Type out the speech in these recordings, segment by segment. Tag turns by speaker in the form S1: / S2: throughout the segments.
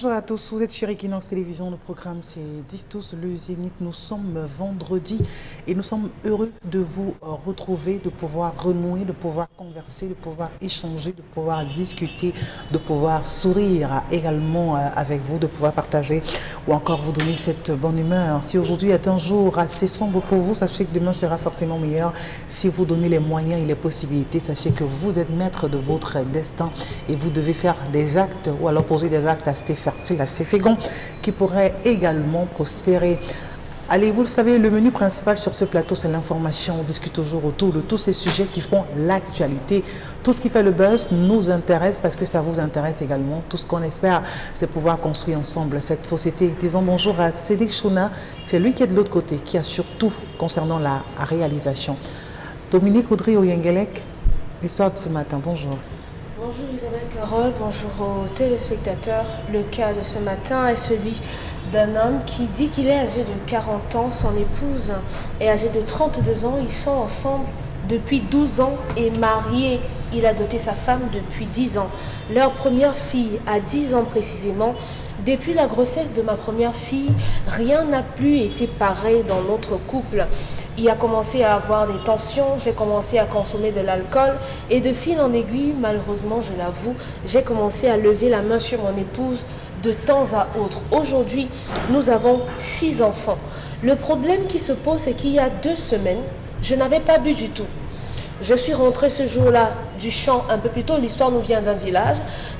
S1: Bonjour à tous, vous êtes sur Equinox Télévision, le programme c'est Distos le Zénith. Nous sommes vendredi et nous sommes heureux de vous retrouver, de pouvoir renouer, de pouvoir converser, de pouvoir échanger, de pouvoir discuter, de pouvoir sourire également avec vous, de pouvoir partager ou encore vous donner cette bonne humeur. Si aujourd'hui est un jour assez sombre pour vous, sachez que demain sera forcément meilleur. Si vous donnez les moyens et les possibilités, sachez que vous êtes maître de votre destin et vous devez faire des actes ou alors poser des actes assez fertile, assez fécond, qui pourrait également prospérer. Allez, vous le savez, le menu principal sur ce plateau, c'est l'information. On discute toujours autour de tous ces sujets qui font l'actualité. Tout ce qui fait le buzz nous intéresse parce que ça vous intéresse également. Tout ce qu'on espère, c'est pouvoir construire ensemble cette société. Disons bonjour à Cédric Chouna, c'est lui qui est de l'autre côté, qui a surtout concernant la réalisation. Dominique Audrey-Oyengelek, l'histoire de ce matin, bonjour.
S2: Bonjour Isabelle Carole, bonjour aux téléspectateurs. Le cas de ce matin est celui d'un homme qui dit qu'il est âgé de 40 ans, son épouse est âgée de 32 ans, ils sont ensemble depuis 12 ans et mariés. Il a doté sa femme depuis 10 ans. Leur première fille a 10 ans précisément. Depuis la grossesse de ma première fille, rien n'a plus été pareil dans notre couple. Il a commencé à avoir des tensions, j'ai commencé à consommer de l'alcool et de fil en aiguille, malheureusement, je l'avoue, j'ai commencé à lever la main sur mon épouse de temps à autre. Aujourd'hui, nous avons 6 enfants. Le problème qui se pose, c'est qu'il y a 2 semaines, je n'avais pas bu du tout. Je suis rentrée ce jour-là du champ un peu plus tôt. L'histoire nous vient d'un village.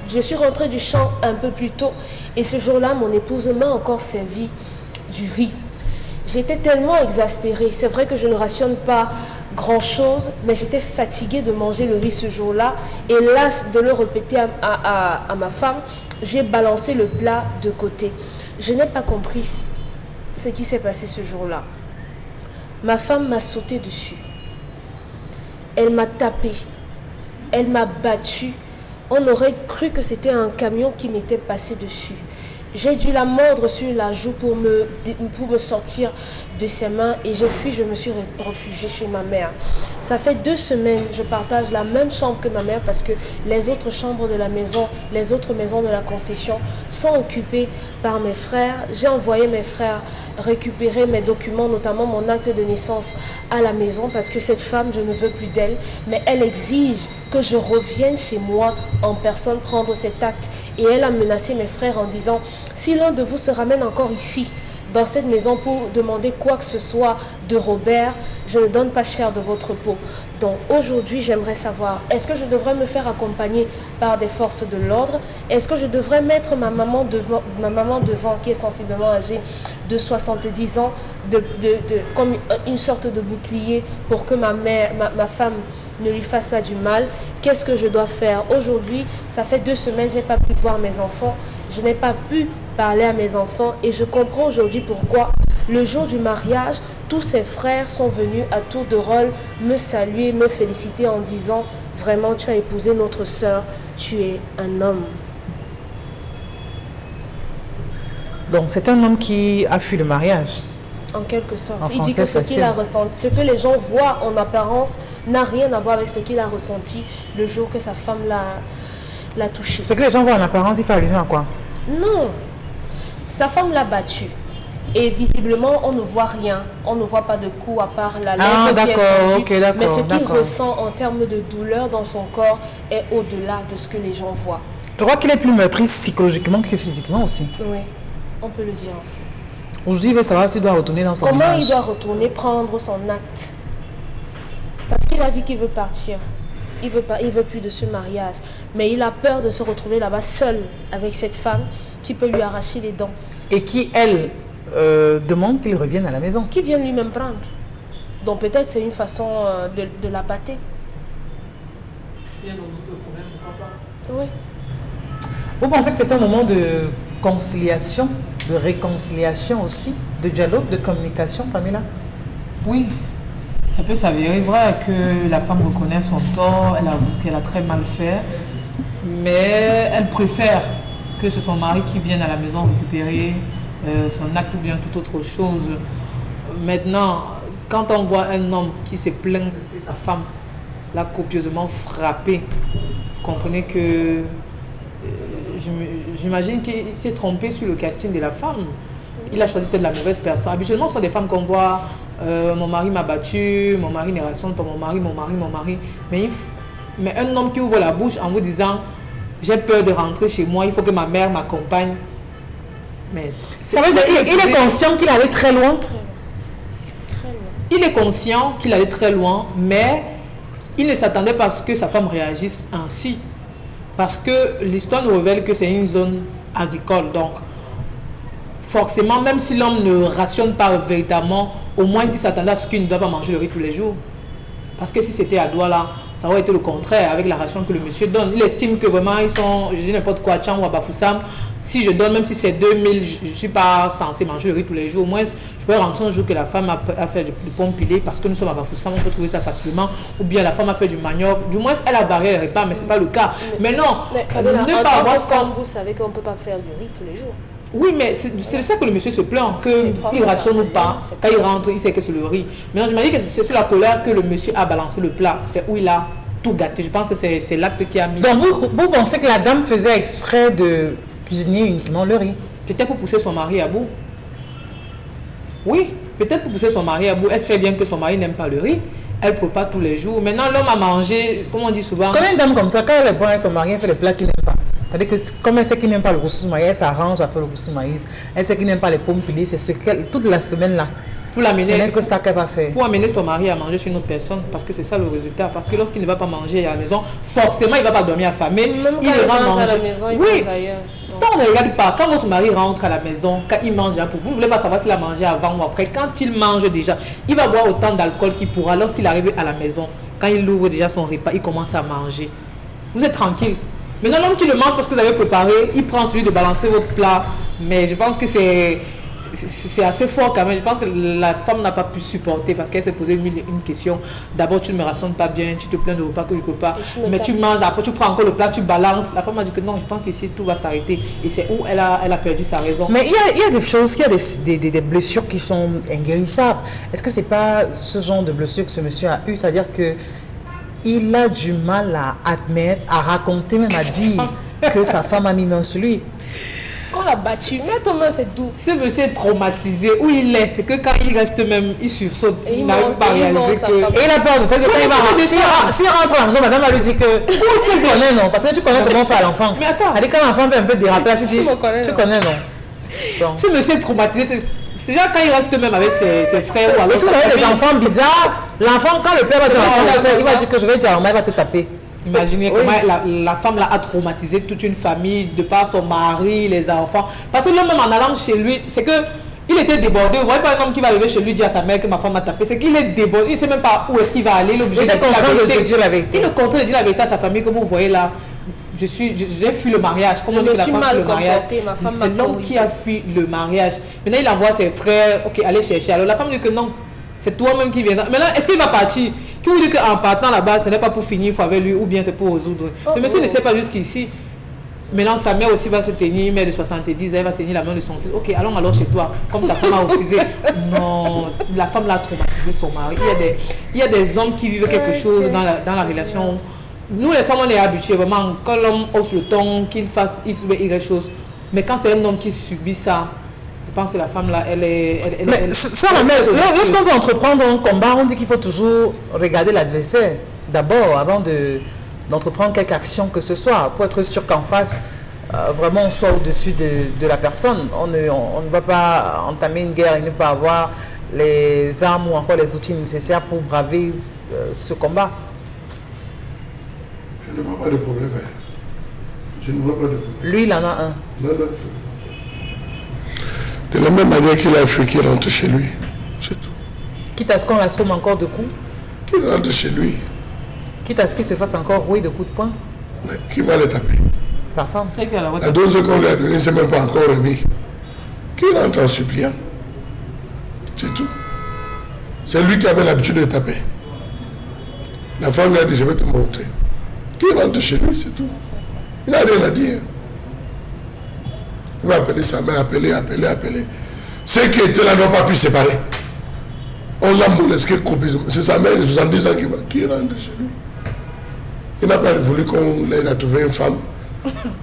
S2: Je suis rentrée du champ un peu plus tôt. Et ce jour-là, mon épouse m'a encore servi du riz. J'étais tellement exaspérée. C'est vrai que je ne rationne pas grand-chose, mais j'étais fatiguée de manger le riz ce jour-là. Et lasse de le répéter à ma femme, j'ai balancé le plat de côté. Je n'ai pas compris ce qui s'est passé ce jour-là. Ma femme m'a sauté dessus. Elle m'a tapé, elle m'a battu. On aurait cru que c'était un camion qui m'était passé dessus. J'ai dû la mordre sur la joue pour me sortir de ses mains et j'ai fui, je me suis réfugiée chez ma mère. Ça fait 2 semaines, je partage la même chambre que ma mère parce que les autres chambres de la maison, les autres maisons de la concession sont occupées par mes frères. J'ai envoyé mes frères récupérer mes documents, notamment mon acte de naissance à la maison parce que cette femme, je ne veux plus d'elle, mais elle exige que je revienne chez moi en personne prendre cet acte. Et elle a menacé mes frères en disant, si l'un de vous se ramène encore ici, dans cette maison pour demander quoi que ce soit de Robert, je ne donne pas cher de votre peau. Donc aujourd'hui, j'aimerais savoir, est-ce que je devrais me faire accompagner par des forces de l'ordre? Est-ce que je devrais mettre ma maman devant qui est sensiblement âgée de 70 ans, comme une sorte de bouclier pour que ma femme ne lui fasse pas du mal? Qu'est-ce que je dois faire? Aujourd'hui, ça fait 2 semaines, je n'ai pas pu voir mes enfants, je n'ai pas pu parler à mes enfants et je comprends aujourd'hui pourquoi le jour du mariage, tous ses frères sont venus à tour de rôle me saluer, me féliciter en disant « Vraiment, tu as épousé notre sœur, tu es un homme. »
S1: Donc c'est un homme qui a fui le mariage.
S2: En quelque sorte.
S1: En
S2: il dit que ce qu'il a ressenti, ce que les gens voient en apparence n'a rien à voir avec ce qu'il a ressenti le jour que sa femme l'a touché.
S1: Ce que les gens voient en apparence, il fait allusion à quoi?
S2: Non. Sa femme l'a battu. Et visiblement, on ne voit rien. On ne voit pas de coups à part la lèvre qui est fendue.
S1: Okay, d'accord.
S2: Mais ce qu'il ressent en termes de douleur dans son corps est au-delà de ce que les gens voient.
S1: Je crois qu'il est plus meurtrier psychologiquement que physiquement aussi.
S2: Oui, on peut le dire ainsi.
S1: Aujourd'hui, il veut savoir s'il doit retourner dans son village.
S2: Comment il doit retourner prendre son acte? Parce qu'il a dit qu'il veut partir. Il veut plus de ce mariage. Mais il a peur de se retrouver là-bas seul avec cette femme qui peut lui arracher les dents.
S1: Et qui, elle, demande qu'il revienne à la maison.
S2: Qui vient lui-même prendre. Donc peut-être c'est une façon de la pâter.
S3: Il y a donc le problème, pourquoi pas?
S2: Oui.
S1: Vous pensez que c'est un moment de conciliation, de réconciliation aussi, de dialogue, de communication, Pamela?
S3: Oui, ça peut s'avérer vrai que la femme reconnaît son tort, elle avoue qu'elle a très mal fait, mais elle préfère que ce soit son mari qui vienne à la maison récupérer son acte ou bien toute autre chose. Maintenant, quand on voit un homme qui se plaint parce que sa femme l'a copieusement frappé, vous comprenez que j'imagine qu'il s'est trompé sur le casting de la femme. Il a choisi peut-être la mauvaise personne. Habituellement, ce sont des femmes qu'on voit, mon mari m'a battu, mon mari ne rationne pas, mon mari. Mais un homme qui ouvre la bouche en vous disant, j'ai peur de rentrer chez moi, il faut que ma mère m'accompagne. Mais
S1: ça veut dire qu'il est conscient qu'il allait très loin.
S3: Il est conscient qu'il allait très loin, mais il ne s'attendait pas à ce que sa femme réagisse ainsi. Parce que l'histoire nous révèle que c'est une zone agricole. Donc, forcément, même si l'homme ne rationne pas véritablement, au moins il s'attendait à ce qu'il ne doit pas manger le riz tous les jours. Parce que si c'était à Douala, ça aurait été le contraire avec la ration que le monsieur donne. Il estime que vraiment ils sont, je dis n'importe quoi, Tchang ou à Bafoussam, si je donne, même si c'est 2000, je ne suis pas censé manger le riz tous les jours. Au moins, je peux rentrer un jour que la femme a fait du pomme pilé parce que nous sommes à Bafoussam, on peut trouver ça facilement. Ou bien la femme a fait du manioc. Du moins, elle a varié les repas, mais ce n'est pas le cas. Mais non,
S2: ne pas avoir femme, vous savez qu'on ne peut pas faire du riz tous les jours.
S3: Oui, mais c'est ça que le monsieur se plaint, qu'il rationne ou pas. Quand il rentre, il sait que c'est le riz. Maintenant, je me dis que c'est sur la colère que le monsieur a balancé le plat. C'est où il a tout gâté. Je pense que c'est l'acte qui a mis.
S1: Donc, vous pensez que la dame faisait exprès de cuisiner uniquement le riz?
S3: Peut-être pour pousser son mari à bout. Oui, peut-être pour pousser son mari à bout. Elle sait bien que son mari n'aime pas le riz. Elle ne peut pas tous les jours. Maintenant, l'homme a mangé, comme on dit souvent.
S1: Je connais une dame comme ça, quand elle est bonne avec son mari, elle fait les plats qu'il n'aime pas. C'est-à-dire que comme elle sait qu'il n'aime pas le rousseau de maïs, elle s'arrange à faire le rousseau de maïs. Elle sait qu'il n'aime pas les pommes pilées, c'est ce qu'elle, toute la semaine là. Ce n'est que ça qu'elle va faire.
S3: Pour amener son mari à manger sur une autre personne, parce que c'est ça le résultat. Parce que lorsqu'il ne va pas manger à la maison, forcément il ne va pas dormir affamé.
S2: Même il va manger à la maison, il mange ailleurs.
S3: Ça on ne regarde pas. Quand votre mari rentre à la maison, quand il mange, vous ne voulez pas savoir s'il a mangé avant ou après. Quand il mange déjà, il va boire autant d'alcool qu'il pourra. Lorsqu'il arrive à la maison, quand il ouvre déjà son repas, il commence à manger. Vous êtes tranquille. Maintenant, l'homme qui le mange parce que vous avez préparé, il prend celui de balancer votre plat. Mais je pense que c'est assez fort quand même. Je pense que la femme n'a pas pu supporter parce qu'elle s'est posé une question. D'abord, tu ne me rationnes pas bien, tu te plains de repas que je ne peux pas. Mais tu manges, après tu prends encore le plat, tu balances. La femme a dit que non, je pense qu'ici tout va s'arrêter. Et c'est où elle a perdu sa raison.
S1: Mais il y a des choses, il y a des blessures qui sont inguérissables. Est-ce que ce n'est pas ce genre de blessure que ce monsieur a eu? C'est-à-dire que il a du mal à admettre, à raconter, même à dire que sa femme a mis main sur lui.
S2: Qu'on l'a battu, mais ton main c'est doux.
S3: Ce monsieur est traumatisé, où il est, c'est que quand il reste même, il sursaute, il n'arrive pas à réaliser que...
S1: Et il a peur de faire que quand il va rentrer, s'il rentre à la maison, madame va lui dire que tu connais non, parce que tu connais comment faire l'enfant.
S3: Mais attends.
S1: Elle dit quand l'enfant fait un peu déraper, tu dis, tu connais non.
S3: Ce monsieur est traumatisé, c'est déjà quand il reste même avec ses frères ou avec
S1: si vous avez des enfants bizarres, l'enfant, quand le père va dire l'enfant, il va dire que je vais dire, il va te taper.
S3: Imaginez comment la femme là a traumatisé toute une famille de par son mari, les enfants. Parce que l'homme même en allant chez lui, c'est que il était débordé. Vous voyez pas un homme qui va arriver chez lui dire à sa mère que ma femme m'a tapé. C'est qu'il est débordé. Il ne sait même pas où est-ce qu'il va aller. Il est obligé de
S1: dire la vérité.
S3: Il est contraint de dire la vérité à sa famille, comme vous voyez là. J'ai fui le mariage. Comment on dit que la femme fuit le mariage? C'est l'homme qui a fui le mariage. Maintenant, il envoie ses frères, ok, allez chercher. Alors la femme dit que non, c'est toi-même qui viendra. Maintenant, est-ce qu'il va partir? Qui vous dit qu'en partant là-bas, ce n'est pas pour finir avec lui ou bien c'est pour résoudre? Le monsieur ne sait pas jusqu'ici. Maintenant, sa mère aussi va se tenir, une mère de 70, elle va tenir la main de son fils. Ok, allons alors chez toi, comme ta femme a refusé. Non, la femme l'a traumatisé son mari. Il y a des hommes qui vivent quelque chose dans la relation. Nous, les femmes, on est habitués vraiment. Quand l'homme hausse le ton, qu'il fasse X ou Y chose. Mais quand c'est un homme qui subit ça, je pense que la femme là, elle est.
S1: Lorsqu'on veut entreprendre un combat, on dit qu'il faut toujours regarder l'adversaire d'abord avant d'entreprendre quelque action que ce soit, pour être sûr qu'en face, vraiment on soit au-dessus de la personne. On ne va pas entamer une guerre et ne pas avoir les armes ou encore les outils nécessaires pour braver ce combat.
S4: Je ne vois pas de problème. Je ne vois pas de problème.
S1: Lui, il en a un.
S4: Non. De la même manière qu'il a fui, qu'il rentre chez lui. C'est tout.
S1: Quitte à ce qu'on l'assomme encore de coups.
S4: Qu'il rentre chez lui.
S1: Quitte à ce qu'il se fasse encore rouer de coups de poing.
S4: Mais qui va le taper?
S1: Sa femme.
S4: La dose qu'on lui a donnée, c'est même pas encore remis. Qu'il rentre en suppliant. C'est tout. C'est lui qui avait l'habitude de taper. La femme lui a dit, je vais te montrer. Qu'il rentre chez lui, c'est tout. Il n'a rien à dire. Il va appeler sa mère, appeler. Ceux qui étaient là n'ont pas pu se séparer. On l'a molesté complètement. C'est sa mère de 70 ans qui rentre chez lui. Il n'a pas voulu qu'on l'aide à trouver une femme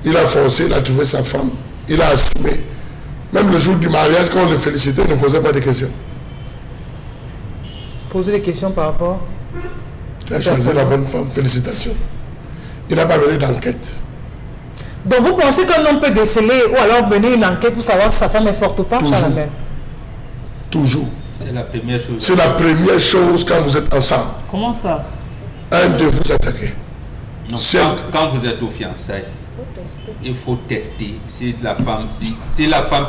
S4: Il a forcé, il a trouvé sa femme, il a assumé. Même le jour du mariage, quand on le félicitait, il ne posait pas de questions.
S1: Poser des questions par rapport.
S4: Tu as choisi la bonne femme, félicitations. Il n'a pas mené d'enquête.
S1: Donc vous pensez qu'un homme peut déceler ou alors mener une enquête pour savoir si sa femme est forte ou pas, Chalamel?
S4: Toujours.
S5: C'est la première chose.
S4: C'est la première chose quand vous êtes ensemble.
S3: Comment ça?
S4: Un de vous attaquer.
S5: Non, quand vous êtes au fiançailles, il faut tester. Si la femme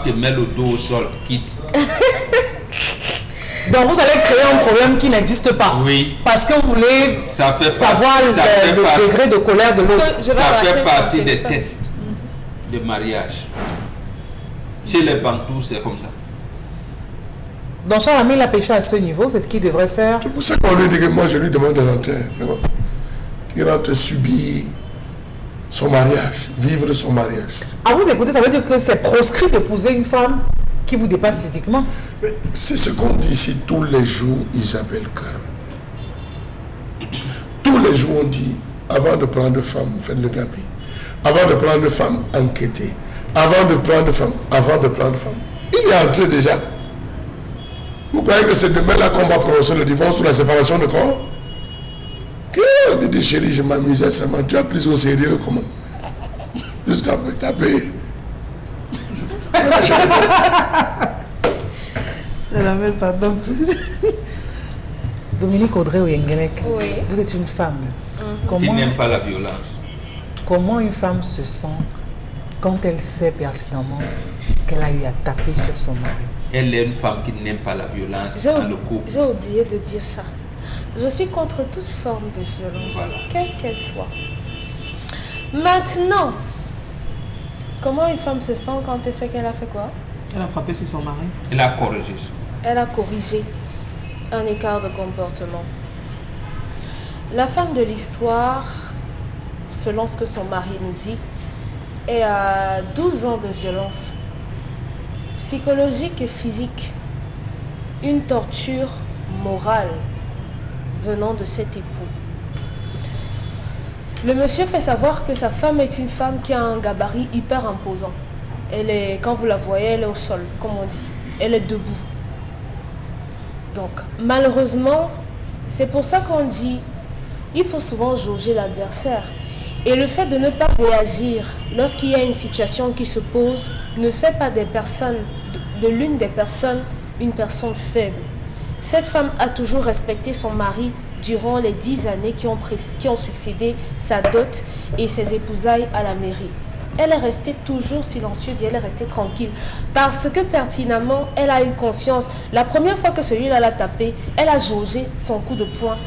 S5: te met le dos au sol, quitte.
S1: Donc vous allez créer un problème qui n'existe pas.
S5: Oui.
S1: Parce que vous voulez savoir le degré de colère de l'autre.
S5: Ça fait partie des tests de mariage. Chez les Bantous, c'est comme ça.
S1: Donc Chalamel, il a péché à ce niveau, c'est ce qu'il devrait faire.
S4: C'est pour ça qu'on lui dit que moi je lui demande de rentrer, vraiment. Qu'il rentre subir son mariage, vivre son mariage.
S1: À vous écouter, ça veut dire que c'est proscrit d'épouser une femme qui vous dépasse physiquement.
S4: Mais c'est ce qu'on dit ici tous les jours, Isabelle Caron. Tous les jours on dit, avant de prendre femme, faites le gabi. Avant de prendre femme, enquêtez. Avant de prendre femme. Il est entré déjà. Vous croyez que c'est demain-là qu'on va prononcer le divorce ou la séparation de corps? Il dit, chérie, je m'amusais seulement. Tu as pris au sérieux comment? Jusqu'à me taper.
S1: Pardon. Dominique Audrey Oyengelek,
S2: Oui.
S1: vous êtes une femme.
S5: Qui n'aime pas la violence.
S1: Comment une femme se sent quand elle sait pertinemment qu'elle a eu à taper sur son mari?
S5: Elle est une femme qui n'aime pas la violence dans le couple.
S2: J'ai oublié de dire ça. Je suis contre toute forme de violence,
S5: Voilà.
S2: quelle qu'elle soit. Maintenant, comment une femme se sent quand elle sait qu'elle a fait quoi?
S3: Elle a frappé sur son mari.
S5: Elle a corrigé.
S2: Elle a corrigé un écart de comportement. La femme de l'histoire, selon ce que son mari nous dit, est à 12 ans de violence psychologique et physique, une torture morale venant de cet époux. Le monsieur fait savoir que sa femme est une femme qui a un gabarit hyper imposant. Elle est, quand vous la voyez, elle est au sol, comme on dit. Elle est debout. Donc, malheureusement, c'est pour ça qu'on dit, il faut souvent jauger l'adversaire. Et le fait de ne pas réagir lorsqu'il y a une situation qui se pose ne fait pas des personnes, de l'une des personnes, une personne faible. Cette femme a toujours respecté son mari durant les 10 années qui ont succédé sa dot et ses épousailles à la mairie. Elle est restée toujours silencieuse et elle est restée tranquille parce que pertinemment, elle a eu conscience. La première fois que celui-là l'a tapé, elle a jaugé son coup de poing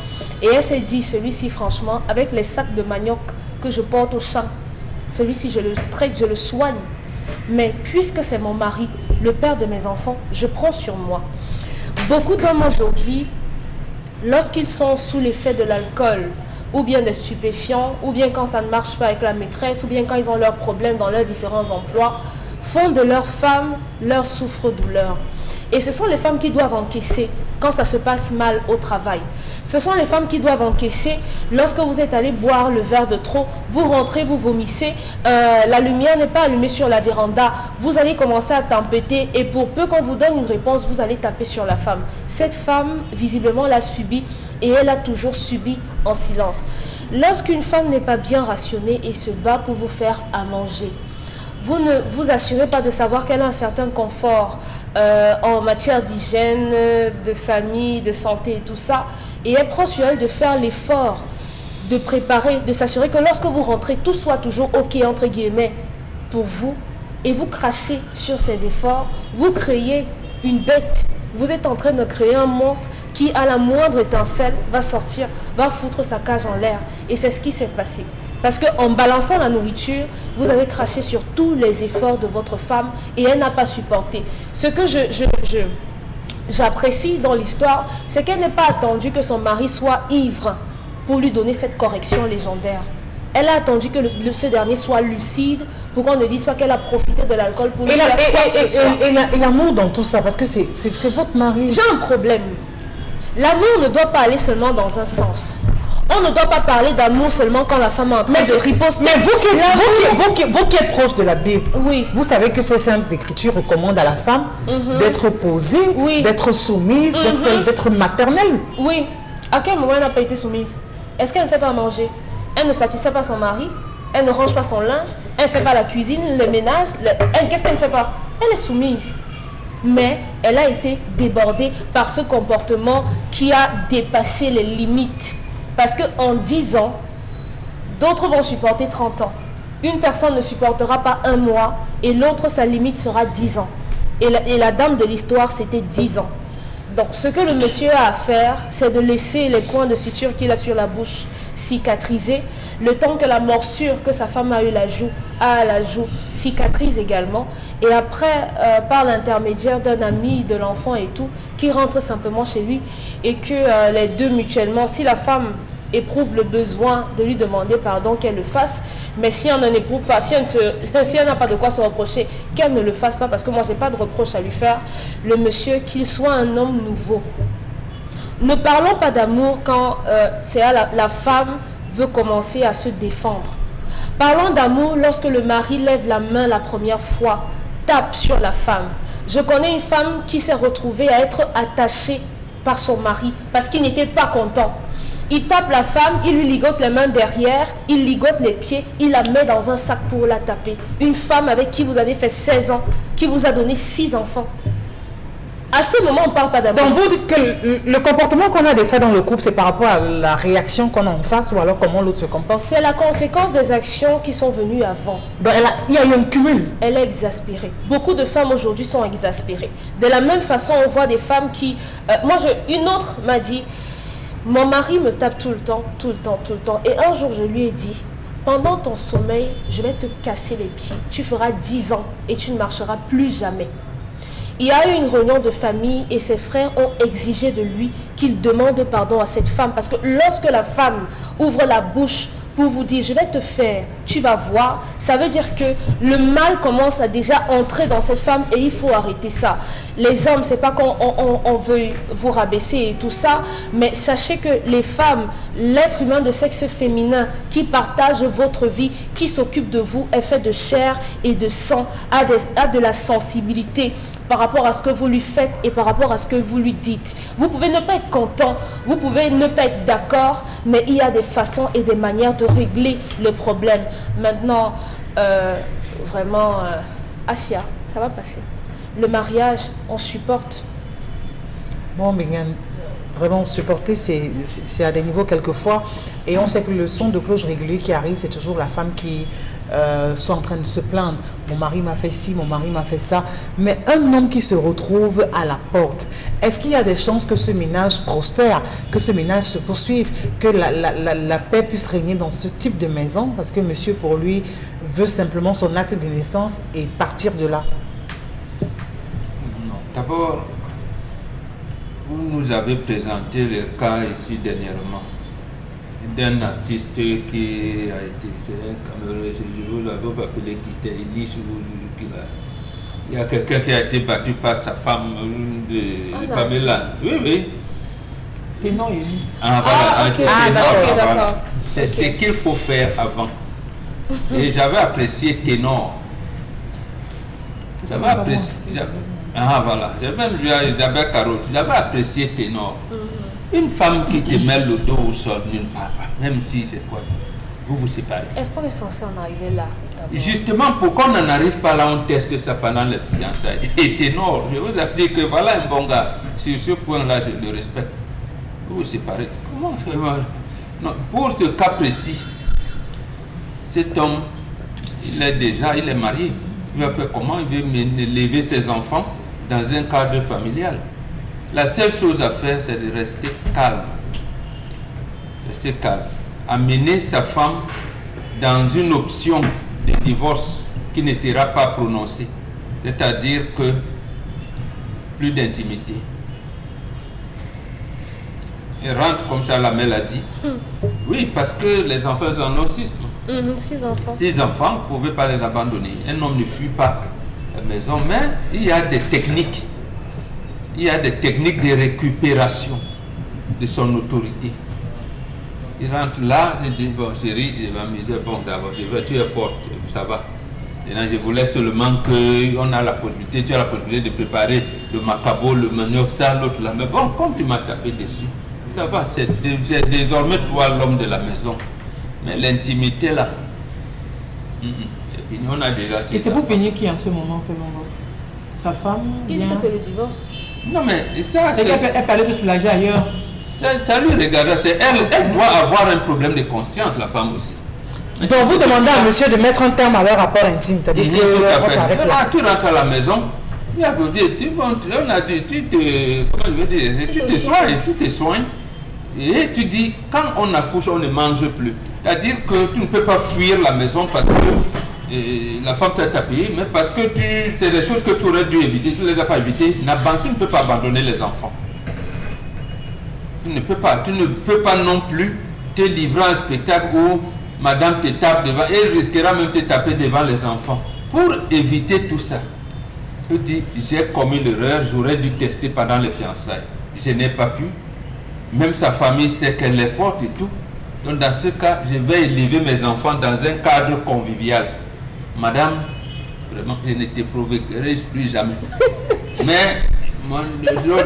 S2: et elle s'est dit, celui-ci franchement, avec les sacs de manioc que je porte au champ, celui-ci je le traite, je le soigne. Mais puisque c'est mon mari, le père de mes enfants, je prends sur moi. Beaucoup d'hommes aujourd'hui, lorsqu'ils sont sous l'effet de l'alcool, ou bien des stupéfiants, ou bien quand ça ne marche pas avec la maîtresse, ou bien quand ils ont leurs problèmes dans leurs différents emplois, font de leurs femmes leur souffre-douleur. Et ce sont les femmes qui doivent encaisser quand ça se passe mal au travail. Ce sont les femmes qui doivent encaisser lorsque vous êtes allé boire le verre de trop, vous rentrez, vous vomissez, la lumière n'est pas allumée sur la véranda, vous allez commencer à tempêter et pour peu qu'on vous donne une réponse, vous allez taper sur la femme. Cette femme, visiblement, l'a subi et elle a toujours subi en silence. Lorsqu'une femme n'est pas bien rationnée et se bat pour vous faire à manger, vous ne vous assurez pas de savoir qu'elle a un certain confort en matière d'hygiène, de famille, de santé et tout ça. Et elle prend sur elle de faire l'effort, de préparer, de s'assurer que lorsque vous rentrez, tout soit toujours OK, entre guillemets, pour vous. Et vous crachez sur ces efforts, vous créez une bête. Vous êtes en train de créer un monstre qui, à la moindre étincelle, va sortir, va foutre sa cage en l'air. Et c'est ce qui s'est passé. Parce qu'en balançant la nourriture, vous avez craché sur tous les efforts de votre femme et elle n'a pas supporté. Ce que j'apprécie dans l'histoire, c'est qu'elle n'est pas attendue que son mari soit ivre pour lui donner cette correction légendaire. Elle a attendu que ce dernier soit lucide pour qu'on ne dise pas qu'elle a profité de l'alcool pour lui faire quoi que ce soit.
S1: Et l'amour dans tout ça, parce que c'est votre mari.
S2: J'ai un problème. L'amour ne doit pas aller seulement dans un sens. On ne doit pas parler d'amour seulement quand la femme est en train de riposter.
S1: Mais vous qui êtes proche de la Bible,
S2: oui.
S1: Vous savez que ces saintes écritures recommandent à la femme d'être posée,
S2: oui.
S1: d'être soumise, d'être maternelle.
S2: Oui. À quel moment elle n'a pas été soumise? Est-ce qu'elle ne fait pas manger? Elle ne satisfait pas son mari? Elle ne range pas son linge? Elle ne fait pas la cuisine, le ménage? Qu'est-ce qu'elle ne fait pas? Elle est soumise. Mais elle a été débordée par ce comportement qui a dépassé les limites. Parce qu'en 10 ans, d'autres vont supporter 30 ans. Une personne ne supportera pas 1 mois et l'autre, sa limite sera 10 ans. Et la dame de l'histoire, c'était 10 ans. Donc, ce que le monsieur a à faire, c'est de laisser les points de suture qu'il a sur la bouche cicatriser, le temps que la morsure que sa femme a eu à la joue cicatrise également. Et après, par l'intermédiaire d'un ami de l'enfant et tout, qui rentre simplement chez lui et que les deux mutuellement, si la femme éprouve le besoin de lui demander pardon, qu'elle le fasse, mais si on n'en éprouve pas, si elle n'a pas de quoi se reprocher, qu'elle ne le fasse pas, parce que moi j'ai pas de reproche à lui faire, le monsieur, qu'il soit un homme nouveau. Ne parlons pas d'amour quand la femme veut commencer à se défendre. Parlons d'amour lorsque le mari lève la main la première fois, tape sur la femme. Je connais une femme qui s'est retrouvée à être attachée par son mari parce qu'il n'était pas content. Il tape la femme, il lui ligote les mains derrière, il ligote les pieds, il la met dans un sac pour la taper. Une femme avec qui vous avez fait 16 ans, qui vous a donné 6 enfants. À ce moment, on ne parle pas d'amour.
S1: Donc vous dites que le comportement qu'on a des fois dans le couple, c'est par rapport à la réaction qu'on a en face ou alors comment l'autre se comporte?
S2: C'est la conséquence des actions qui sont venues avant.
S1: Donc il y a eu un cumul.
S2: Elle est exaspérée. Beaucoup de femmes aujourd'hui sont exaspérées. De la même façon, on voit des femmes qui... une autre m'a dit, mon mari me tape tout le temps. Et un jour, je lui ai dit, pendant ton sommeil, je vais te casser les pieds. Tu feras 10 ans et tu ne marcheras plus jamais. Il y a eu une réunion de famille et ses frères ont exigé de lui qu'il demande pardon à cette femme. Parce que lorsque la femme ouvre la bouche pour vous dire « je vais te faire, tu vas voir », ça veut dire que le mal commence à déjà entrer dans cette femme et il faut arrêter ça. Les hommes, c'est pas qu'on veut vous rabaisser et tout ça, mais sachez que les femmes, l'être humain de sexe féminin qui partage votre vie, qui s'occupe de vous, est fait de chair et de sang, a de la sensibilité par rapport à ce que vous lui faites et par rapport à ce que vous lui dites. Vous pouvez ne pas être content, vous pouvez ne pas être d'accord, mais il y a des façons et des manières de régler le problème. Maintenant, vraiment, Asia, ça va passer. Le mariage, on supporte.
S1: Bon, mais vraiment, supporter, c'est à des niveaux quelquefois. Et on sait que le son de cloche régulier qui arrive, c'est toujours la femme qui soit en train de se plaindre. Mon mari m'a fait ci, mon mari m'a fait ça. Mais un homme qui se retrouve à la porte, est-ce qu'il y a des chances que ce ménage prospère, que ce ménage se poursuive, que la paix puisse régner dans ce type de maison? Parce que monsieur, pour lui, veut simplement son acte de naissance et partir de là.
S5: Non. D'abord, vous nous avez présenté le cas ici dernièrement d'un artiste qui a été, c'est un Camerounais, je vous l'avais appelé qui était Inish, il y a quelqu'un qui a été battu par sa femme de Pamela. Oui.
S3: Ténon Eunice.
S2: D'accord.
S5: C'est ce qu'il faut faire avant. Et j'avais apprécié Ténor. J'avais apprécié. J'ai même lu à Isabelle Carotte. J'avais apprécié Ténor. Une femme qui te met le dos au sol nulle part, même si c'est quoi, vous séparez.
S2: Est-ce qu'on est censé en arriver là?
S5: Justement, pour qu'on n'en arrive pas là, on teste ça pendant les fiançailles. Et Ténor, je vous ai dit que voilà un bon gars. Sur ce point-là, je le respecte. Vous séparez. Comment faire mal? Non, pour ce cas précis, cet homme, il est marié. Il va faire comment? Il veut élever ses enfants dans un cadre familial. La seule chose à faire, c'est de rester calme. Rester calme. Amener sa femme dans une option de divorce qui ne sera pas prononcée. C'est-à-dire que plus d'intimité. Et rentre comme Chalamel a dit. Oui, parce que les enfants en ont 6.
S2: 6 enfants.
S5: 6 enfants, vous ne pouvez pas les abandonner. Un homme ne fuit pas la maison, mais il y a des techniques. Il y a des techniques de récupération de son autorité. Il rentre là, il dit, bon chérie, il va me dire, bon d'abord, tu es forte, ça va. Maintenant, je voulais seulement qu'on a la possibilité, tu as la possibilité de préparer le macabo, le manioc, ça, l'autre là. Mais bon, comme tu m'as tapé dessus, ça va, c'est désormais toi l'homme de la maison. Mais l'intimité là, c'est fini, on a déjà...
S3: Et c'est pour Peigné qui en ce moment, sa femme?
S2: Il dit que c'est le divorce.
S5: Non mais ça,
S3: c'est qu'elle peut aller se soulager ailleurs.
S5: Ça lui regarde, elle doit avoir un problème de conscience, la femme aussi.
S1: Donc vous demandez à monsieur de mettre un terme à leur rapport intime, c'est-à-dire qu'on s'arrête là.
S5: Tu rentres à la maison, il a dit, on a dit, tu te soignes, et tu dis, quand on accouche, on ne mange plus. C'est-à-dire que tu ne peux pas fuir la maison parce que la femme t'a tapé, mais parce que c'est des choses que tu aurais dû éviter, tu ne les as pas évitées. Tu ne peux pas abandonner les enfants. Tu ne peux pas non plus te livrer à un spectacle où madame te tape devant, et elle risquera même de te taper devant les enfants. Pour éviter tout ça, je dis, j'ai commis l'erreur, j'aurais dû tester pendant les fiançailles. Je n'ai pas pu. Même sa famille sait qu'elle les porte et tout. Donc dans ce cas, je vais élever mes enfants dans un cadre convivial. Madame, vraiment, je ne te provoquerai plus jamais. Mais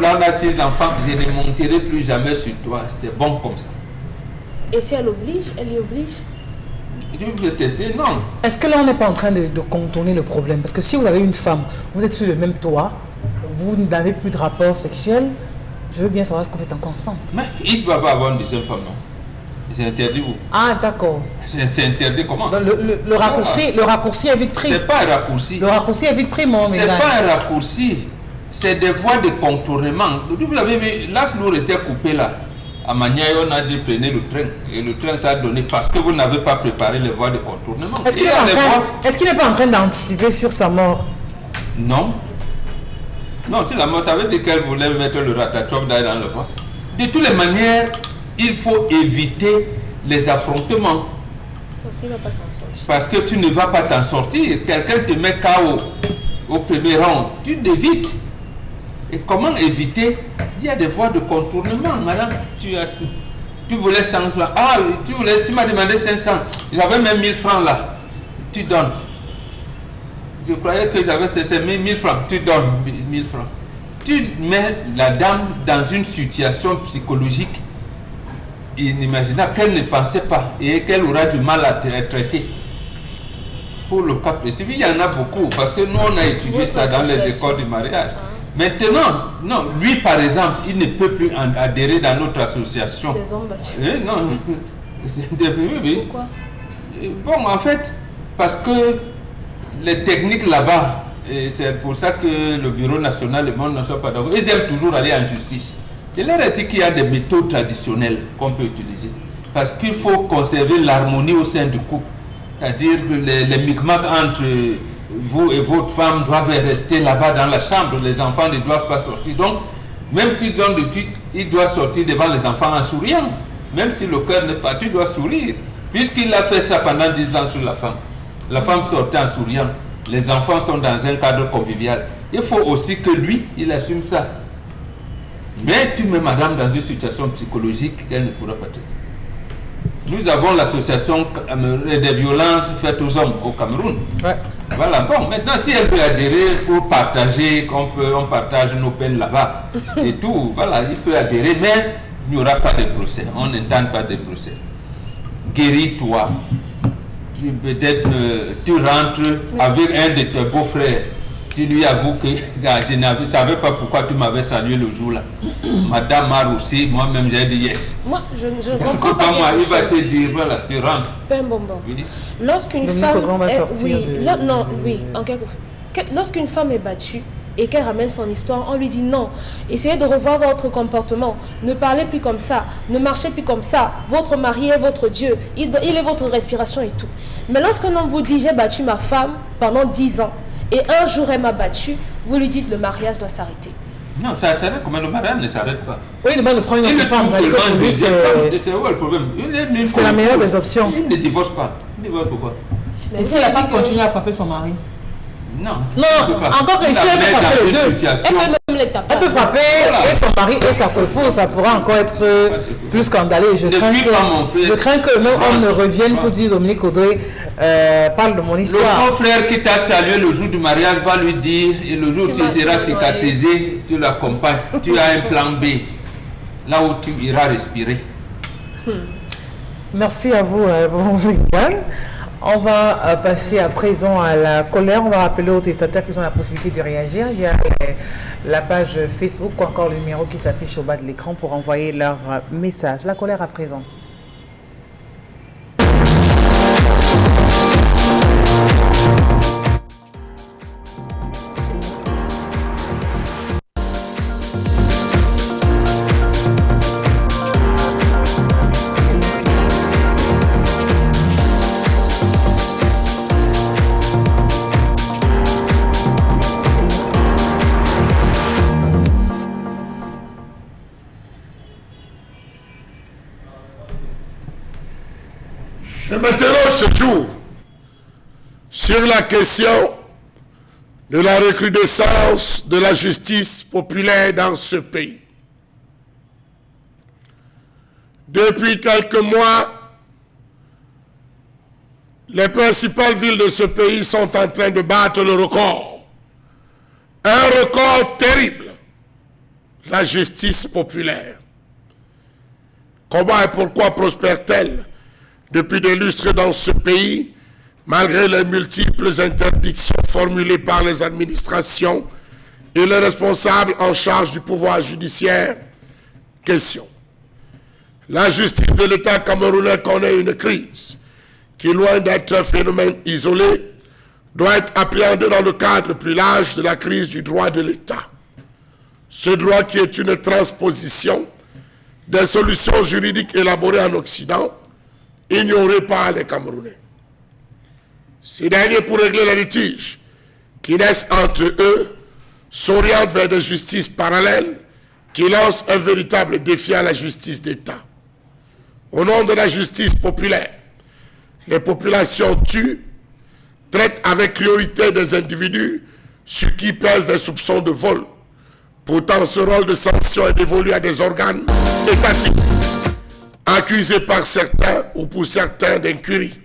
S5: là, on a 6 enfants, je ne monterai plus jamais sur toi. C'est bon comme ça.
S2: Et si elle oblige, elle y oblige?
S5: Je vais tester, non.
S1: Est-ce que là, on n'est pas en train de contourner le problème? Parce que si vous avez une femme, vous êtes sur le même toit, vous n'avez plus de rapport sexuel, je veux bien savoir ce que vous faites encore ensemble.
S5: Mais il ne doit pas avoir une deuxième femme, non? C'est interdit où?
S1: Ah, d'accord.
S5: C'est interdit comment?
S1: Le raccourci est vite pris.
S5: C'est pas un raccourci.
S1: Le raccourci est vite pris, mon
S5: C'est pas un raccourci. C'est des voies de contournement. Vous l'avez vu, l'axe lourd était coupé là. À Magnaï, on a dit prenez le train. Et le train ça a donné parce que vous n'avez pas préparé les voies de contournement.
S1: Est-ce qu'il n'est pas en train d'anticiper sur sa mort?
S5: Non. Non, si la mort, ça veut dire qu'elle voulait mettre le ratatouille dans le bois. De toutes les manières, il faut éviter les affrontements.
S2: Parce qu'il ne va pas s'en sortir.
S5: Parce que tu ne vas pas t'en sortir. Quelqu'un te met KO au premier rang. Tu l'évites. Et comment éviter? Il y a des voies de contournement, madame. Tu as tout. Tu voulais 100 francs. Ah, tu m'as demandé 500. J'avais même 1000 francs là. Tu donnes. Je croyais que j'avais 1000 francs. Tu donnes 1000 francs. Tu mets la dame dans une situation psychologique inimaginable qu'elle ne pensait pas et qu'elle aura du mal à traiter. Pour le cas précis, il y en a beaucoup parce que nous on a étudié ça dans les écoles du mariage. Maintenant, non, lui par exemple, il ne peut plus adhérer dans notre association.
S2: Des hommes battus.
S5: Non, oui.
S2: Pourquoi?
S5: Bon, en fait, parce que les techniques là-bas, et c'est pour ça que le Bureau national, le monde ne soit pas d'accord, ils aiment toujours aller en justice. Je leur ai dit qu'il y a des méthodes traditionnelles qu'on peut utiliser. Parce qu'il faut conserver l'harmonie au sein du couple. C'est-à-dire que les micmacs entre vous et votre femme doivent rester là-bas dans la chambre. Les enfants ne doivent pas sortir. Donc, même s'ils ont des trucs, ils doivent sortir devant les enfants en souriant. Même si le cœur n'est pas, tu dois sourire. Puisqu'il a fait ça pendant 10 ans sur la femme. La femme sortait en souriant. Les enfants sont dans un cadre convivial. Il faut aussi que lui, il assume ça. Mais tu mets madame dans une situation psychologique qu'elle ne pourra pas traiter. Nous avons l'association des violences faites aux hommes au Cameroun.
S1: Ouais.
S5: Voilà, bon, maintenant si elle veut adhérer pour partager, on partage nos peines là-bas et tout, voilà, il peut adhérer, mais il n'y aura pas de procès, on n'entend pas de procès. Guéris-toi, peut-être tu rentres avec un de tes beaux-frères, tu lui avoues que je ne savais pas pourquoi tu m'avais salué le jour là. Madame m'a aussi, moi-même j'ai dit yes.
S2: Moi, je ne comprends pas.
S5: Moi, il va te dire, voilà, tu rentres.
S2: Oui. Lorsqu'une femme. Lorsqu'une femme est battue et qu'elle ramène son histoire, on lui dit non. Essayez de revoir votre comportement. Ne parlez plus comme ça. Ne marchez plus comme ça. Votre mari est votre Dieu. Il est votre respiration et tout. Mais lorsqu'un homme vous dit j'ai battu ma femme pendant 10 ans et un jour elle m'a battu, vous lui dites le mariage doit s'arrêter.
S5: Non, ça s'arrête comme le mariage ne s'arrête pas.
S1: Oui, il demande de prendre une autre femme.
S5: C'est où le problème?
S1: C'est la meilleure des options.
S5: Il ne divorce pas. Il divorce pourquoi?
S3: Et si la femme continue à frapper son mari?
S5: Non.
S1: Non, encore que si elle peut frapper les deux.
S2: Elle peut même les taper.
S1: Elle peut frapper et son mari et sa copine, ça pourra encore être plus scandaleux. Je crains que le même homme ne revienne pour dire Dominique Audrey parle de mon histoire.
S5: Le grand frère qui t'a salué le jour du mariage va lui dire, et le jour où tu seras cicatrisé, tu l'accompagnes, tu as un plan B, là où tu iras respirer.
S1: Merci à vous, Mégane. On va passer à présent à la colère. On va rappeler aux testataires qu'ils ont la possibilité de réagir. Il y a la page Facebook ou encore le numéro qui s'affiche au bas de l'écran pour envoyer leur message. La colère à présent.
S4: Je m'interroge ce jour sur la question de la recrudescence de la justice populaire dans ce pays. Depuis quelques mois, les principales villes de ce pays sont en train de battre le record. Un record terrible. La justice populaire. Comment et pourquoi prospère-t-elle depuis des lustres dans ce pays, malgré les multiples interdictions formulées par les administrations et les responsables en charge du pouvoir judiciaire? Question. La justice de l'État camerounais connaît une crise qui, loin d'être un phénomène isolé, doit être appréhendée dans le cadre plus large de la crise du droit de l'État. Ce droit qui est une transposition des solutions juridiques élaborées en Occident, ignorées par les Camerounais. Ces derniers, pour régler les litiges qui naissent entre eux, s'orientent vers des justices parallèles qui lancent un véritable défi à la justice d'État. Au nom de la justice populaire, les populations tuent, traitent avec priorité des individus sur qui pèsent des soupçons de vol. Pourtant, ce rôle de sanction est dévolu à des organes étatiques, accusés par certains ou pour certains d'incurie.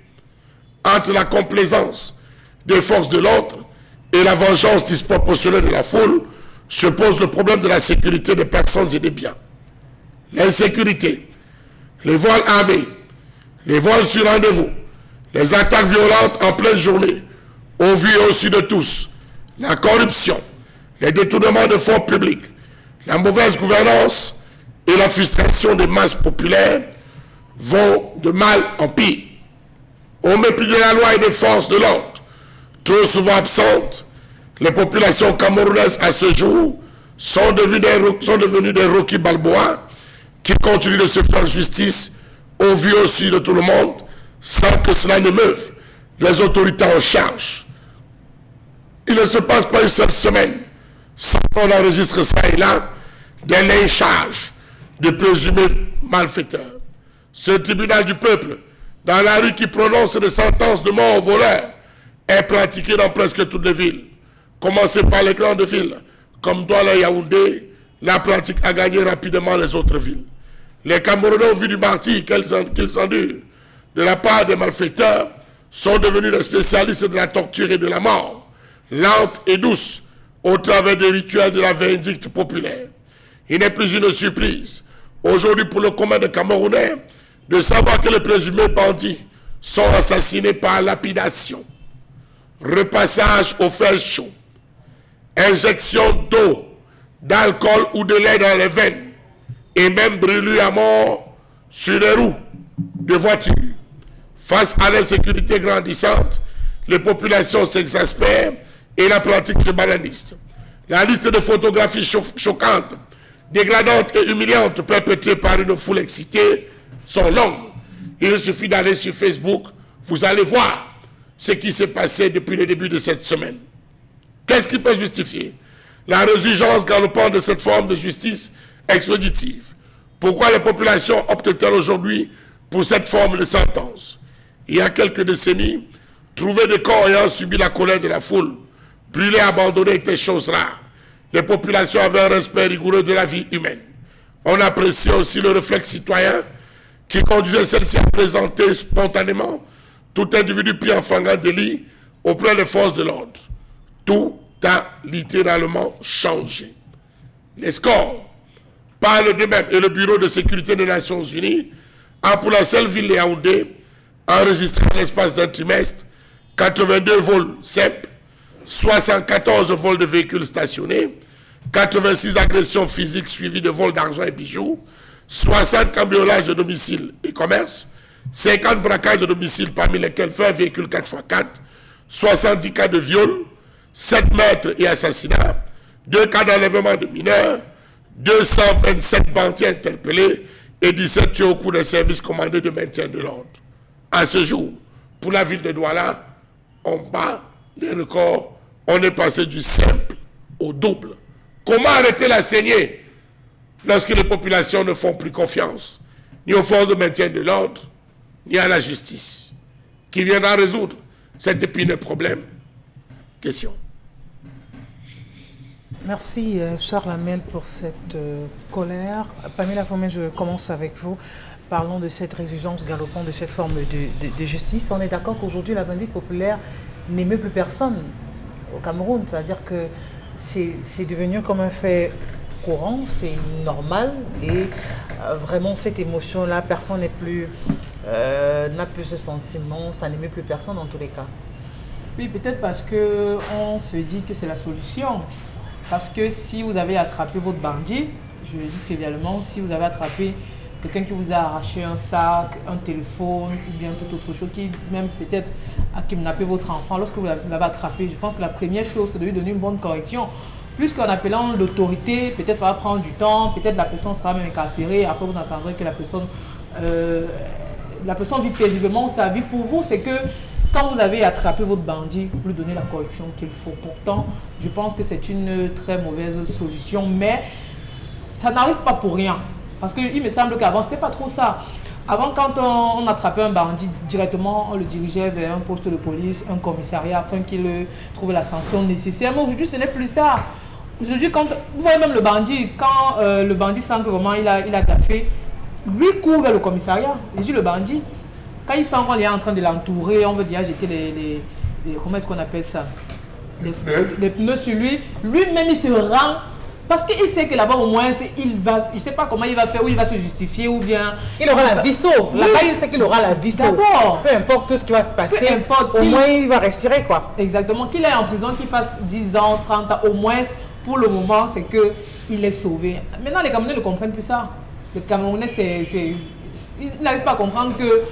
S4: Entre la complaisance des forces de l'ordre et la vengeance disproportionnée de la foule se pose le problème de la sécurité des personnes et des biens. L'insécurité, les vols armés, les vols sur rendez-vous, les attaques violentes en pleine journée, au vu et au su de tous, la corruption, les détournements de fonds publics, la mauvaise gouvernance et la frustration des masses populaires vont de mal en pire. Au mépris de la loi et des forces de l'ordre, trop souvent absentes, les populations camerounaises à ce jour sont devenues des Rocky Balboa qui continuent de se faire justice au vu et au su de tout le monde sans que cela n'émeuve les autorités en charge. Il ne se passe pas une seule semaine sans qu'on enregistre ça et là des lynchages de présumés malfaiteurs. Ce tribunal du peuple, dans la rue qui prononce des sentences de mort aux voleurs, est pratiqué dans presque toutes les villes. Commencez par les grandes villes, comme Douala et Yaoundé, la pratique a gagné rapidement les autres villes. Les Camerounais, au vu du martyre qu'ils endurent de la part des malfaiteurs, sont devenus des spécialistes de la torture et de la mort, lente et douce, au travers des rituels de la vindicte populaire. Il n'est plus une surprise, aujourd'hui pour le commun des Camerounais, de savoir que les présumés bandits sont assassinés par lapidation, repassage au fer chaud, injection d'eau, d'alcool ou de lait dans les veines, et même brûlure à mort sur les roues de voitures. Face à l'insécurité grandissante, les populations s'exaspèrent et la pratique se banalise. La liste de photographies choquantes, dégradantes et humiliantes perpétrées par une foule excitée sont longues. Il suffit d'aller sur Facebook, vous allez voir ce qui s'est passé depuis le début de cette semaine. Qu'est-ce qui peut justifier la résurgence galopante de cette forme de justice expéditive? Pourquoi les populations optent-elles aujourd'hui pour cette forme de sentence? Il y a quelques décennies, trouver des corps ayant subi la colère de la foule, brûlés, abandonnés était chose rare. Les populations avaient un respect rigoureux de la vie humaine. On appréciait aussi le réflexe citoyen qui conduisait celle-ci à présenter spontanément tout individu pris en flagrant délit auprès des forces de l'ordre. Tout a littéralement changé. Les scores parlent d'eux-mêmes et le Bureau de sécurité des Nations Unies a pour la seule ville de Yaoundé enregistré en l'espace d'un trimestre 82 vols simples, 74 vols de véhicules stationnés, 86 agressions physiques suivies de vols d'argent et bijoux, 60 cambriolages de domicile et commerce, 50 braquages de domicile parmi lesquels 20 véhicules 4x4, 70 cas de viol, 7 meurtres et assassinats, 2 cas d'enlèvement de mineurs, 227 bandits interpellés et 17 tués au cours des services commandés de maintien de l'ordre. À ce jour, pour la ville de Douala, on bat les records, on est passé du simple au double. Comment arrêter la saignée lorsque les populations ne font plus confiance ni aux forces de maintien de l'ordre, ni à la justice, qui viendra résoudre cet épineux problème? Question.
S1: Merci Charles Amel pour cette colère. Pamela Fomé, je commence avec vous. Parlons de cette résurgence galopante, de cette forme de justice. On est d'accord qu'aujourd'hui, la vindicte populaire n'émeut plus personne au Cameroun. C'est-à-dire que c'est devenu comme un fait courant, c'est normal. Et vraiment, cette émotion-là, personne n'est plus, n'a plus ce sentiment, ça n'émeut plus personne dans tous les cas.
S3: Oui, peut-être parce qu'on se dit que c'est la solution. Parce que si vous avez attrapé votre bandit, je le dis trivialement, si vous avez attrapé quelqu'un qui vous a arraché un sac, un téléphone ou bien toute autre chose, qui même peut-être a kidnappé votre enfant, lorsque vous l'avez attrapé, je pense que la première chose, c'est de lui donner une bonne correction. Plus qu'en appelant l'autorité, peut-être ça va prendre du temps, peut-être la personne sera même incarcérée, après vous entendrez que la personne vit paisiblement sa vie. Pour vous, c'est que quand vous avez attrapé votre bandit, vous lui donnez la correction qu'il faut. Pourtant, je pense que c'est une très mauvaise solution, mais ça n'arrive pas pour rien. Parce qu'il me semble qu'avant, ce n'était pas trop ça. Avant, quand on attrapait un bandit, directement, on le dirigeait vers un poste de police, un commissariat, afin qu'il trouve la sanction nécessaire. Mais aujourd'hui, ce n'est plus ça. Aujourd'hui, quand vous voyez même le bandit, quand le bandit sent que vraiment il a gaffé, lui court vers le commissariat. Il dit le bandit. Quand il sent qu'on est en train de l'entourer, on veut dire jeter les comment est-ce qu'on appelle ça, les pneus sur lui. Lui-même, il se rend parce qu'il sait que là-bas, au moins, il ne sait pas comment il va faire, ou il va se justifier, ou bien...
S1: Il aura la vie sauve. Oui. Là-bas, il sait qu'il aura la vie sauve.
S3: D'abord.
S1: Peu importe tout ce qui va se passer, au moins, il va respirer, quoi.
S3: Exactement. Qu'il est en prison, qu'il fasse 10 ans, 30 ans, au moins, pour le moment, c'est qu'il est sauvé. Maintenant, les Camerounais ne comprennent plus ça. Les Camerounais, ils n'arrivent pas à comprendre que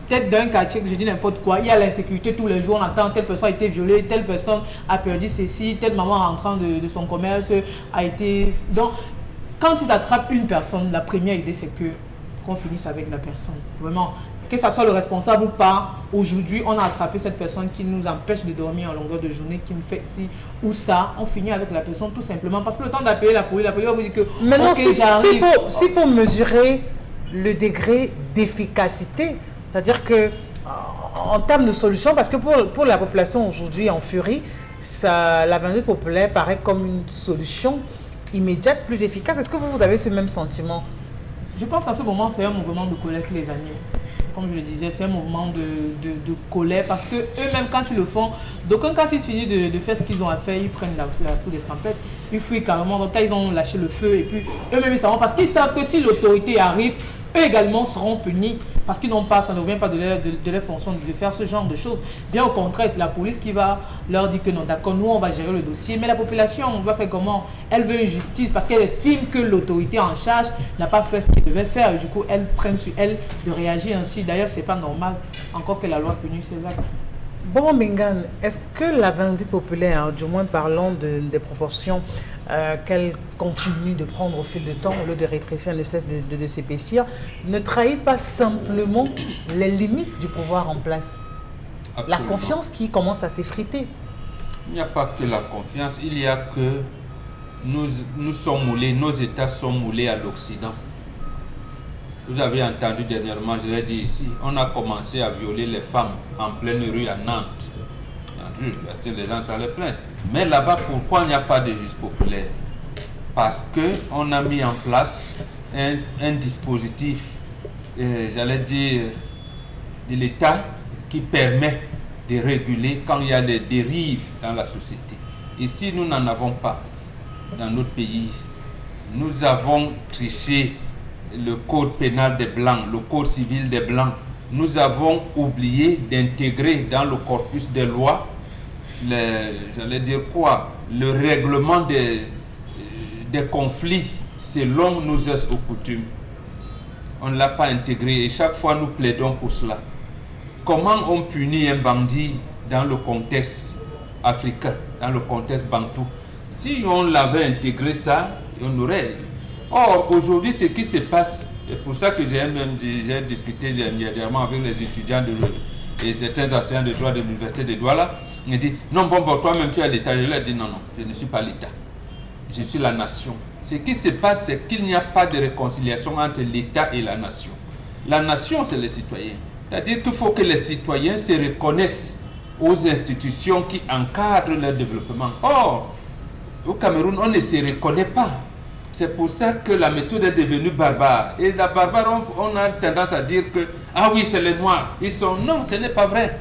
S3: peut-être d'un quartier, que je dis n'importe quoi, il y a l'insécurité tous les jours, on entend telle personne a été violée, telle personne a perdu ceci, telle maman rentrant de son commerce a été... Donc, quand ils attrapent une personne, la première idée c'est qu'on finisse avec la personne. Vraiment, que ce soit le responsable ou pas, aujourd'hui on a attrapé cette personne qui nous empêche de dormir en longueur de journée, qui nous fait ci ou ça, on finit avec la personne tout simplement. Parce que le temps d'appeler la police va vous dire que...
S1: Maintenant,
S3: okay,
S1: s'il faut mesurer le degré d'efficacité, c'est-à-dire que en termes de solution, parce que pour la population aujourd'hui en furie, la vindicte populaire paraît comme une solution immédiate, plus efficace. Est-ce que vous avez ce même sentiment?
S3: Je pense qu'à ce moment, c'est un mouvement de colère qui les anime. Comme je le disais, c'est un mouvement de colère parce que eux-mêmes, quand ils le font, donc quand ils finissent de faire ce qu'ils ont à faire, ils prennent la poudre d'escampette, ils fuient carrément. Donc quand ils ont lâché le feu et puis eux-mêmes ils savent parce qu'ils savent que si l'autorité arrive, eux également seront punis parce qu'ils n'ont pas, ça ne revient pas de leur fonction de faire ce genre de choses. Bien au contraire, c'est la police qui va leur dire que non, d'accord, nous on va gérer le dossier, mais la population, on va faire comment? Elle veut une justice parce qu'elle estime que l'autorité en charge n'a pas fait ce qu'il devait faire et du coup elle prend sur elle de réagir ainsi. D'ailleurs, c'est pas normal, encore que la loi punisse ces actes.
S1: Bon, Mingane, est-ce que la vindicte populaire, du moins parlons des proportions qu'elle continue de prendre au fil du temps, au lieu de rétrécir, ne cesse de s'épaissir, ne trahit pas simplement les limites du pouvoir en place? Absolument. La confiance qui commence à s'effriter.
S5: Il n'y a pas que la confiance, il y a que nous sommes moulés, nos États sont moulés à l'Occident. Vous avez entendu dernièrement, je l'ai dit ici, on a commencé à violer les femmes en pleine rue à Nantes. juge, parce que les gens s'en les plaindre. Mais là-bas, pourquoi il n'y a pas de juge populaire? Parce qu'on a mis en place un dispositif, j'allais dire, de l'État qui permet de réguler quand il y a des dérives dans la société. Ici, nous n'en avons pas dans notre pays. Nous avons triché le code pénal des Blancs, le code civil des Blancs. Nous avons oublié d'intégrer dans le corpus des lois, j'allais dire quoi, le règlement des conflits selon nos us et coutumes. On ne l'a pas intégré et chaque fois nous plaidons pour cela. Comment on punit un bandit dans le contexte africain, dans le contexte bantou? Si on l'avait intégré ça, on aurait. Or, aujourd'hui, ce qui se passe, et pour ça que j'ai discuté dernièrement avec les étudiants et certains enseignants de droit de l'université de Douala, ils me disent, non, toi-même tu es l'État. Je leur ai dit, non, je ne suis pas l'État. Je suis la nation. Ce qui se passe, c'est qu'il n'y a pas de réconciliation entre l'État et la nation. La nation, c'est les citoyens. C'est-à-dire qu'il faut que les citoyens se reconnaissent aux institutions qui encadrent leur développement. Or, au Cameroun, on ne se reconnaît pas. C'est pour ça que la méthode est devenue barbare. Et la barbare, on a tendance à dire que, ah oui, c'est les Noirs. Ils sont... Non, ce n'est pas vrai.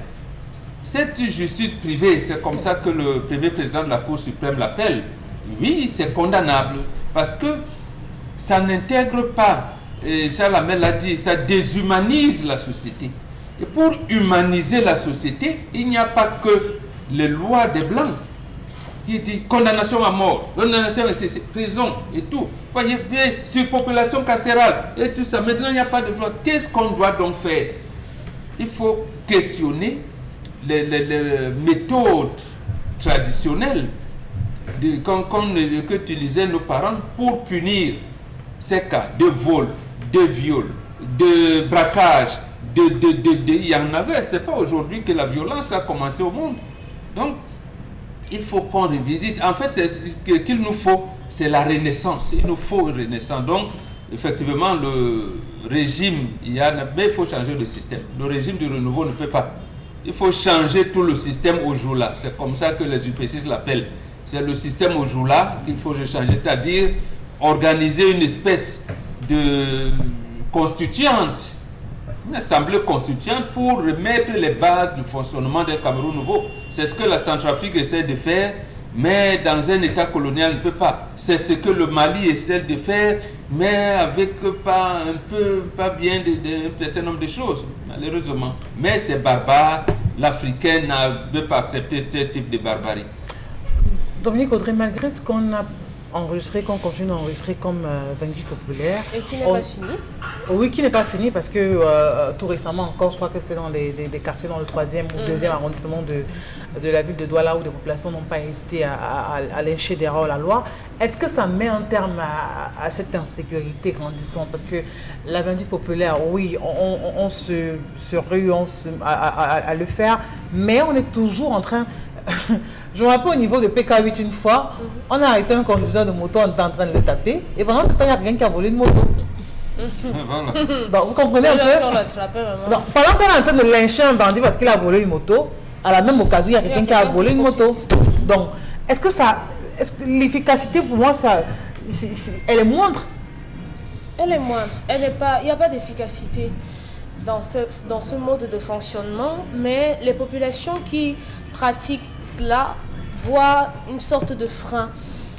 S5: Cette justice privée, c'est comme ça que le premier président de la Cour suprême l'appelle. Oui, c'est condamnable. Parce que ça n'intègre pas, et Charles Hamel l'a dit, ça déshumanise la société. Et pour humaniser la société, il n'y a pas que les lois des Blancs. Il dit condamnation à mort, condamnation à prison et tout. Voyez bien, surpopulation carcérale et tout ça. Maintenant, il n'y a pas de loi. Qu'est-ce qu'on doit donc faire? Il faut questionner les méthodes traditionnelles qu'utilisaient nos parents pour punir ces cas de vol, de viol, de braquage, il y en avait. C'est pas aujourd'hui que la violence a commencé au monde. Donc, il faut qu'on revisite. En fait, ce qu'il nous faut, c'est la renaissance. Il nous faut une renaissance. Donc, effectivement, le régime, mais il faut changer le système. Le régime du renouveau ne peut pas. Il faut changer tout le système au jour là. C'est comme ça que les UPC l'appellent. C'est le système au jour là qu'il faut changer. C'est-à-dire organiser une espèce de constituante, une assemblée constituante pour remettre les bases du fonctionnement d'un Cameroun nouveau. C'est ce que la Centrafrique essaie de faire, mais dans un État colonial, ne peut pas. C'est ce que le Mali essaie de faire, mais avec pas bien un certain nombre de choses, malheureusement. Mais c'est barbare. L'Africain ne veut pas accepter ce type de barbarie.
S1: Dominique Audrey, malgré ce qu'on a enregistré, qu'on continue d'enregistrer comme vindicte populaire.
S2: Et qui n'est pas fini.
S1: Oui, qui n'est pas fini parce que tout récemment encore, je crois que c'est dans des quartiers dans le 3e ou 2e arrondissement de la ville de Douala où des populations n'ont pas hésité à lyncher derrière la loi. Est-ce que ça met un terme à cette insécurité grandissante? Parce que la vindicte populaire, oui, on se rue à le faire, mais on est toujours en train... Je me rappelle au niveau de PK8 une fois, on a arrêté un conducteur de moto, on était en train de le taper, et pendant ce temps, il n'y a quelqu'un qui a volé une moto. Donc, vous comprenez un peu? Donc, pendant qu'on est en train de lyncher un bandit parce qu'il a volé une moto, à la même occasion, il y a quelqu'un qui a volé une moto. Donc, est-ce que l'efficacité pour moi, elle est moindre?
S2: Elle est moindre. Il n'y a pas d'efficacité dans ce mode de fonctionnement, mais les populations qui pratiquent cela voient une sorte de frein.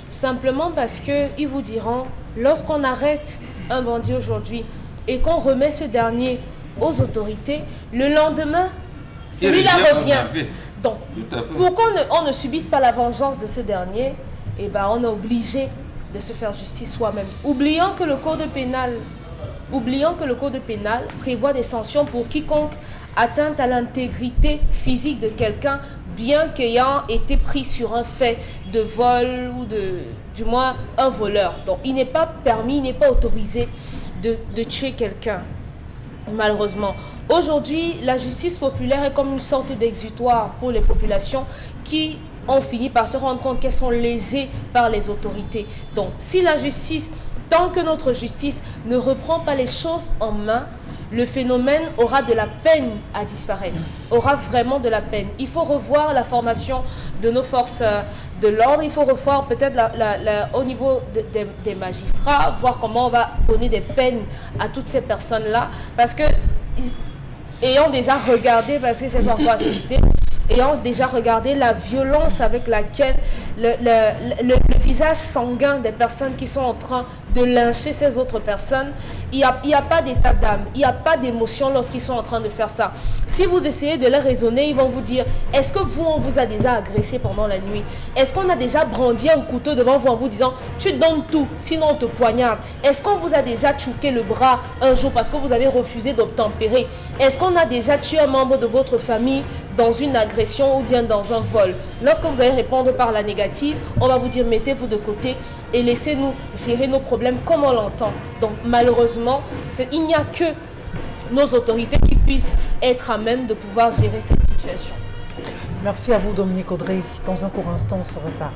S2: Simplement parce qu'ils vous diront, lorsqu'on arrête un bandit aujourd'hui et qu'on remet ce dernier aux autorités, le lendemain, celui-là revient. Donc, pour qu'on ne subisse pas la vengeance de ce dernier, on est obligé de se faire justice soi-même. Oubliant que le code pénal prévoit des sanctions pour quiconque atteinte à l'intégrité physique de quelqu'un, bien qu'ayant été pris sur un fait de vol ou du moins un voleur. Donc il n'est pas permis, il n'est pas autorisé de tuer quelqu'un, malheureusement. Aujourd'hui, la justice populaire est comme une sorte d'exutoire pour les populations qui ont fini par se rendre compte qu'elles sont lésées par les autorités. Donc si la justice, tant que notre justice ne reprend pas les choses en main, le phénomène aura de la peine à disparaître, aura vraiment de la peine. Il faut revoir la formation de nos forces de l'ordre, il faut revoir peut-être au niveau des magistrats, voir comment on va donner des peines à toutes ces personnes-là, parce que, ayant déjà regardé, parce que j'ai pas encore assisté, ayant déjà regardé la violence avec laquelle le visage sanguin des personnes qui sont en train de lyncher ces autres personnes, il n'y a pas d'état d'âme, il n'y a pas d'émotion lorsqu'ils sont en train de faire ça. Si vous essayez de les raisonner, ils vont vous dire, est-ce que vous, on vous a déjà agressé pendant la nuit? Est-ce qu'on a déjà brandi un couteau devant vous en vous disant, tu donnes tout, sinon on te poignarde? Est-ce qu'on vous a déjà tchouqué le bras un jour parce que vous avez refusé d'obtempérer? Est-ce qu'on a déjà tué un membre de votre famille dans une agression ou bien dans un vol? Lorsque vous allez répondre par la négative, on va vous dire, mettez-vous de côté et laissez-nous gérer nos problèmes comme on l'entend. Donc malheureusement, il n'y a que nos autorités qui puissent être à même de pouvoir gérer cette situation.
S1: Merci à vous Dominique Audrey. Dans un court instant, on se repart.